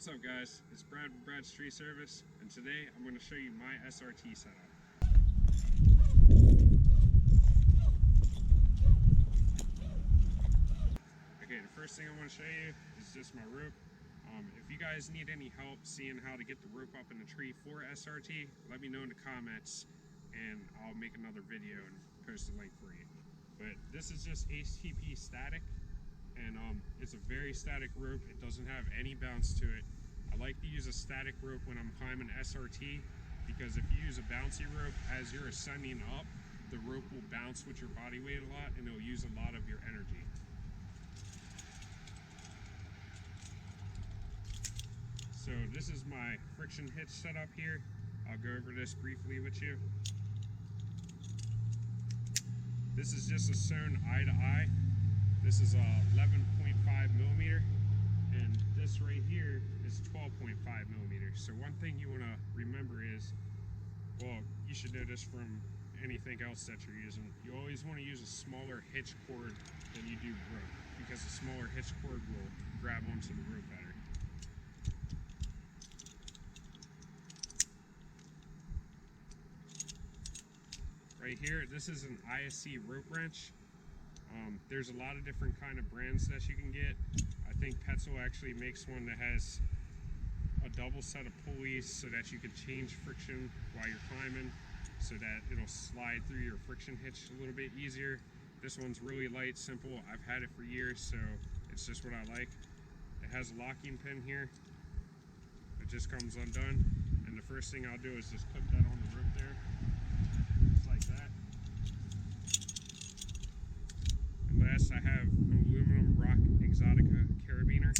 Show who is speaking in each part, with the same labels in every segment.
Speaker 1: What's up guys, it's Brad from Brad's Tree Service, and today I'm going to show you my SRT setup. Okay, the first thing I want to show you is just my rope. If you guys need any help seeing how to get the rope up in the tree for SRT, let me know in the comments and I'll make another video and post a link for you. But this is just HTP static, and it's a very static rope. It doesn't have any bounce to it. I like to use a static rope when I'm climbing SRT because if you use a bouncy rope as you're ascending up, the rope will bounce with your body weight a lot and it'll use a lot of your energy. So this is my friction hitch setup here. I'll go over this briefly with you. This is just a sewn eye to eye. This is a 11.5 millimeter, and this right here is 12.5 millimeters. So one thing you want to remember is, well, you should know this from anything else that you're using. You always want to use a smaller hitch cord than you do rope, because the smaller hitch cord will grab onto the rope better. Right here, this is an ISC rope wrench. There's a lot of different kind of brands that you can get. I think Petzl actually makes one that has a double set of pulleys so that you can change friction while you're climbing, so that it'll slide through your friction hitch a little bit easier. This one's really light, simple. I've had it for years, so it's just what I like. It has a locking pin here. It just comes undone, and the first thing I'll do is just clip that on the rope there, just like that. And last, I have an aluminum Rock Exotica carabiner,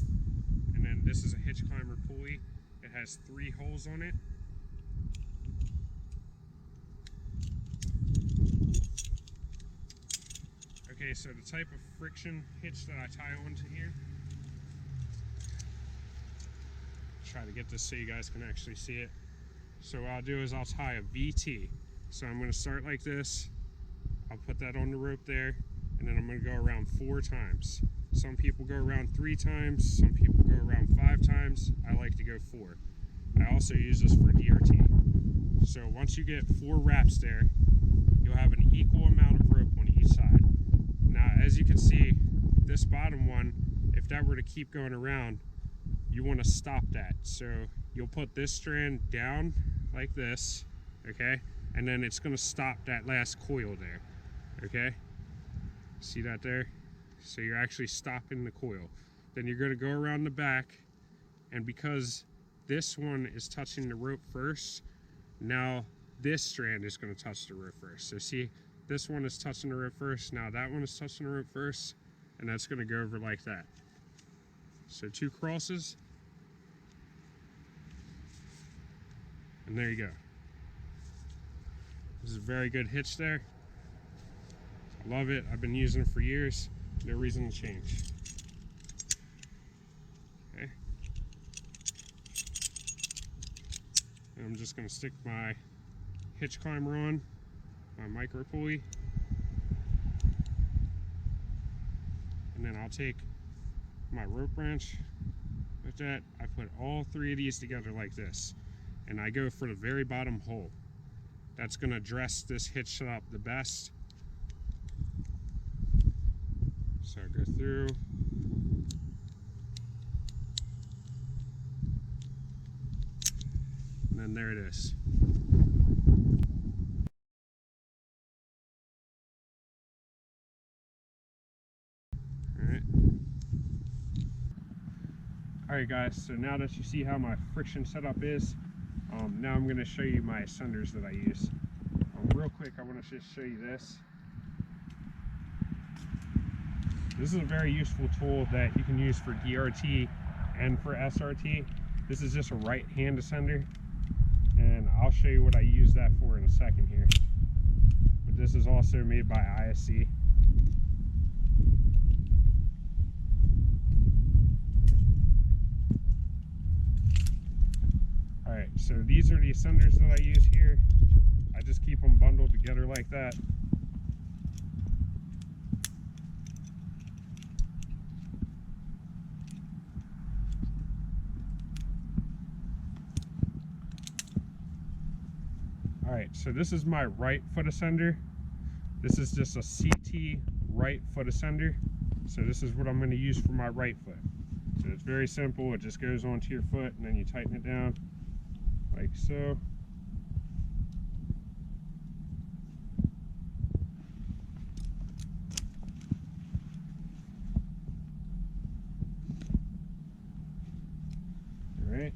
Speaker 1: and then this is a hitch climber pulley. It has 3 holes on it. Okay, so the type of friction hitch that I tie onto here, try to get this so you guys can actually see it. So what I'll do is I'll tie a VT. So I'm going to start like this. I'll put that on the rope there, and then I'm going to go around 4 times. Some people go around 3 times, some people go around 5 times. I like to go 4. I also use this for DRT. So once you get 4 wraps there, you'll have an equal amount of rope on each side. Now, as you can see, this bottom one, if that were to keep going around, you want to stop that. So you'll put this strand down like this, okay? And then it's going to stop that last coil there, okay? See that there? So you're actually stopping the coil. Then you're going to go around the back, and because this one is touching the rope first, now this strand is going to touch the rope first. So see, this one is touching the rope first, now that one is touching the rope first, and that's going to go over like that. So 2 crosses, and there you go. This is a very good hitch there. I love it. I've been using it for years. No reason to change. Okay. And I'm just going to stick my hitch climber on, my micro pulley. And then I'll take my rope wrench. With that, I put all 3 of these together like this. And I go for the very bottom hole. That's going to dress this hitch setup the best. So I go through. And then there it is. Alright guys, so now that you see how my friction setup is, now I'm going to show you my ascenders that I use. Real quick, I want to just show you this. This is a very useful tool that you can use for DRT and for SRT. This is just a right hand ascender, and I'll show you what I use that for in a second here. But this is also made by ISC. Alright, so these are the ascenders that I use here. I just keep them bundled together like that. Alright, so this is my right foot ascender. This is just a CT right foot ascender. So this is what I'm going to use for my right foot. So it's very simple. It just goes onto your foot and then you tighten it down like so. Alright.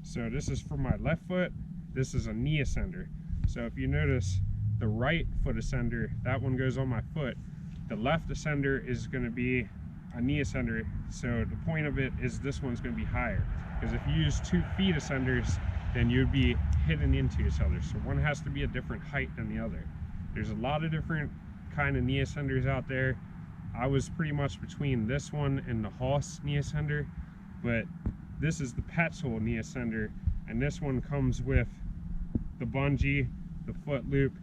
Speaker 1: So this is for my left foot. This is a knee ascender. So if you notice, the right foot ascender, that one goes on my foot. The left ascender is going to be a knee ascender. So the point of it is this one's going to be higher. Because if you use 2 feet ascenders, then you'd be hitting into each other. So one has to be a different height than the other. There's a lot of different kind of knee ascenders out there. I was pretty much between this one and the Haas knee ascender, but this is the Petzl knee ascender, and this one comes with the bungee, the foot loop,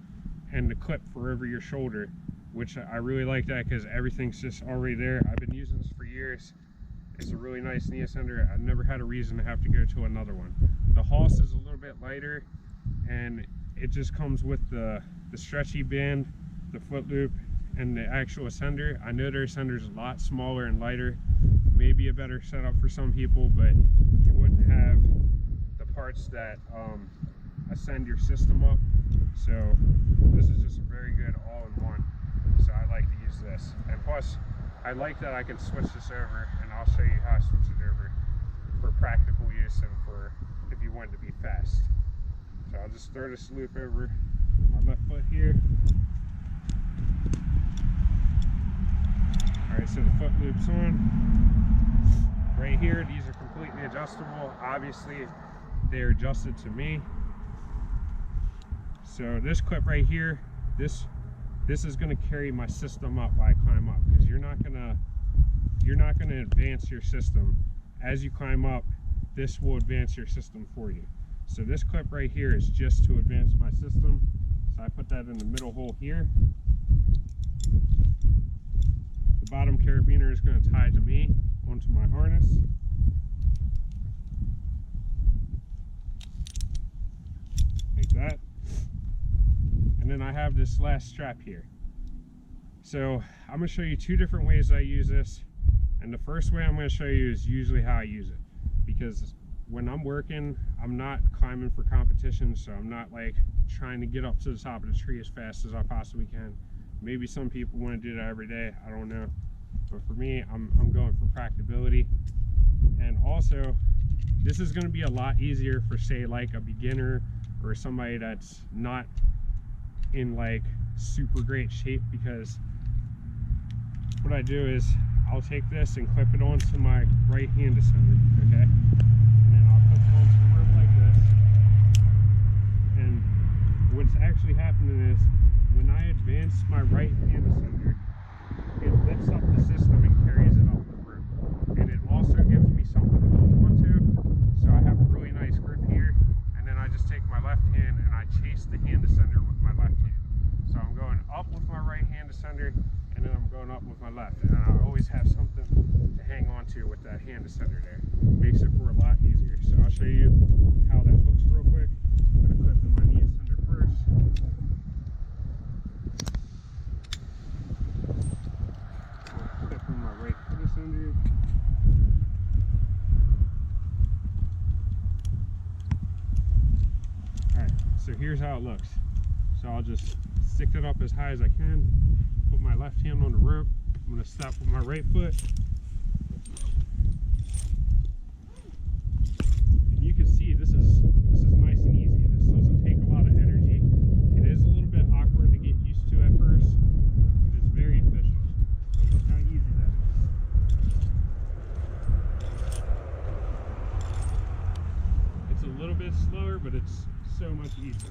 Speaker 1: and the clip for over your shoulder, which I really like that because everything's just already there. I've been using this for years. It's a really nice knee ascender. I've never had a reason to have to go to another one. The Haas is a little bit lighter, and it just comes with the stretchy band, the foot loop, and the actual ascender. I know their ascender is a lot smaller and lighter. Maybe a better setup for some people, but you wouldn't have the parts that ascend your system up. So this is just a very good all-in-one. So I like to use this. And plus, I like that I can switch this over, and I'll show you how I switch it over for practical use and for if you want it to be fast. So I'll just throw this loop over my left foot here. Alright, so the foot loop's on. Right here, these are completely adjustable. Obviously, they're adjusted to me. So this clip right here, this is going to carry my system up while I climb up, because you're not gonna advance your system. As you climb up, this will advance your system for you. So this clip right here is just to advance my system. So I put that in the middle hole here. The bottom carabiner is going to tie to me onto my harness. Like that. And then I have this last strap here. So I'm going to show you 2 different ways I use this. And the first way I'm going to show you is usually how I use it. Because when I'm working, I'm not climbing for competition, so I'm not like trying to get up to the top of the tree as fast as I possibly can. Maybe some people want to do that every day, I don't know. But for me, I'm going for practicability. And also, this is going to be a lot easier for, say, like a beginner or somebody that's not in like super great shape, because what I do is I'll take this and clip it onto my right hand ascender, okay? And then I'll clip it onto the rope like this. And what's actually happening is when I advance my right hand ascender, it lifts up the system and carries it up the rope. And it also gives me something to hold on to. So I have a really nice grip here, and then I just take my left hand and I chase the hand ascender with my left hand. So I'm going up with my right hand ascender, and then I'm going up with my left. And I always have something to hang on to with that hand ascender there. Makes it for a lot easier. So I'll show you how that looks real quick. I'm going to clip in my knee ascender first. Clip in my right foot ascender. Alright, so here's how it looks. So I'll just stick it up as high as I can, put my left hand on the rope. I'm going to stop with my right foot. And you can see this is nice and easy. This doesn't take a lot of energy. It is a little bit awkward to get used to at first, but it's very efficient. So look how easy that is. It's a little bit slower, but it's so much easier.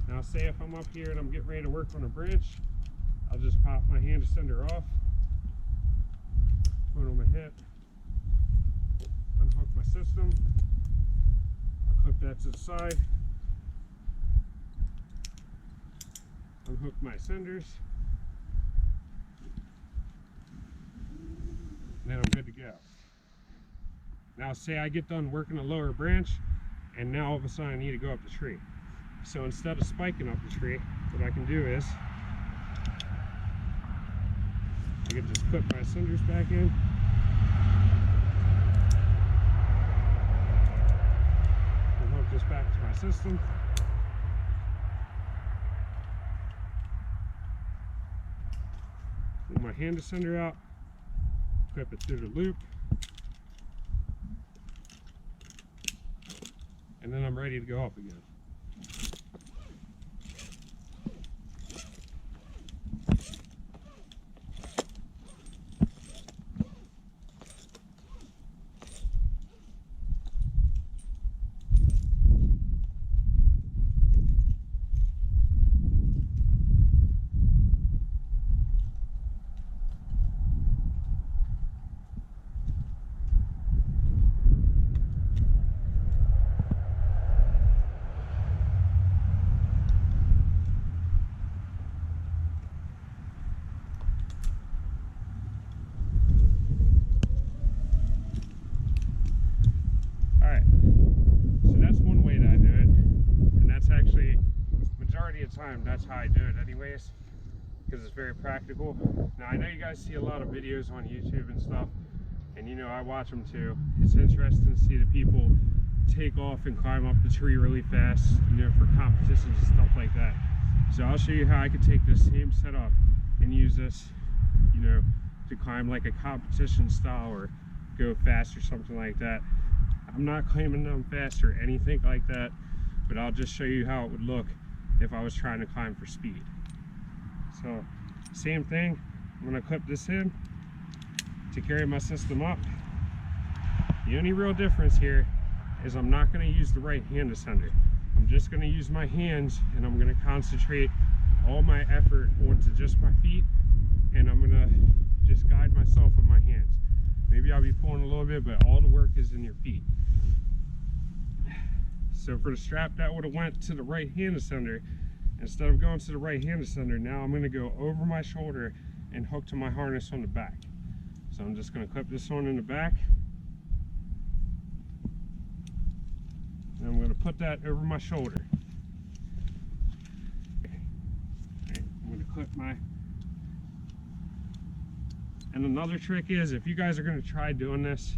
Speaker 1: Now say if I'm up here and I'm getting ready to work on a branch, I'll just pop my hand ascender off, put it on my hip, unhook my system, I'll clip that to the side, unhook my ascenders, and then I'm good to go. Now say I get done working a lower branch, and now all of a sudden I need to go up the tree. So instead of spiking up the tree, what I can do is I can just clip my cinders back in. And hook this back to my system. Pull my hand ascender out, clip it through the loop, and then I'm ready to go up again. Time that's how I do it anyways, because it's very practical. Now I know you guys see a lot of videos on YouTube and stuff, and you know I watch them too. It's interesting to see the people take off and climb up the tree really fast, you know, for competitions and stuff like that. So I'll show you how I could take this same setup and use this, you know, to climb like a competition style or go fast or something like that. I'm not claiming them fast or anything like that, but I'll just show you how it would look if I was trying to climb for speed. So same thing, I'm going to clip this in to carry my system up. The only real difference here is I'm not going to use the right hand ascender. I'm just going to use my hands, and I'm going to concentrate all my effort onto just my feet, and I'm going to just guide myself with my hands. Maybe I'll be pulling a little bit, but all the work is in your feet. So for the strap that would have went to the right hand ascender, instead of going to the right hand ascender, now I'm going to go over my shoulder and hook to my harness on the back. So I'm just going to clip this on in the back, and I'm going to put that over my shoulder. Okay. I'm going to clip my... And another trick is, if you guys are going to try doing this,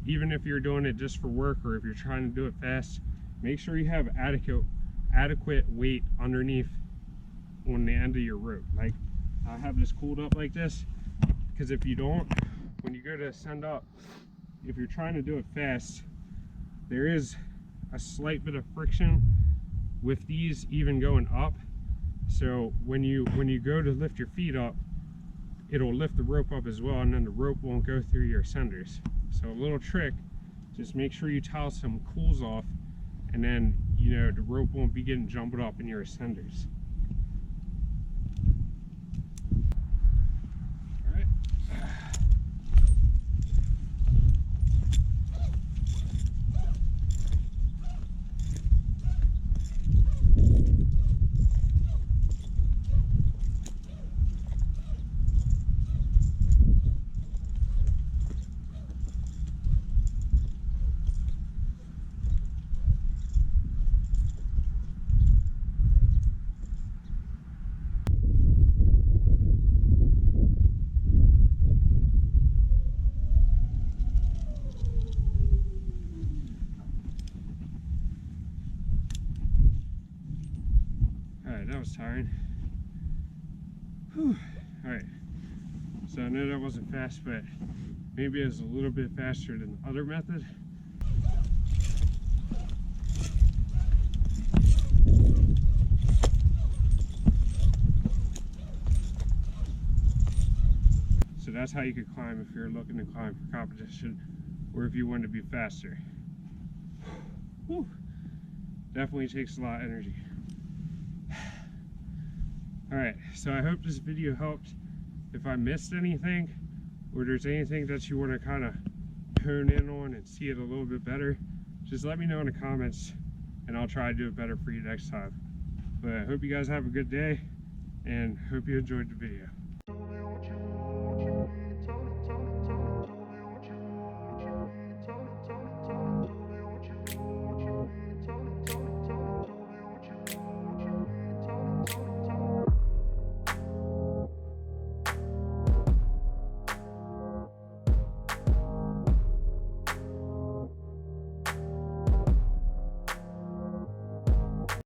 Speaker 1: even if you're doing it just for work or if you're trying to do it fast, make sure you have adequate weight underneath on the end of your rope. Like, I have this cooled up like this, because if you don't, when you go to ascend up, if you're trying to do it fast, there is a slight bit of friction with these even going up. So when you go to lift your feet up, it'll lift the rope up as well, and then the rope won't go through your ascenders. So a little trick, just make sure you towel some cools off, and then, you know, the rope won't be getting jumbled up in your ascenders. All right. That was tiring. Whew. All right, so I know that wasn't fast, but maybe it was a little bit faster than the other method. So that's how you could climb if you're looking to climb for competition, or if you want to be faster. Whew. Definitely takes a lot of energy. Alright, so I hope this video helped. If I missed anything, or there's anything that you want to kind of hone in on and see it a little bit better, just let me know in the comments, and I'll try to do it better for you next time. But I hope you guys have a good day, and hope you enjoyed the video.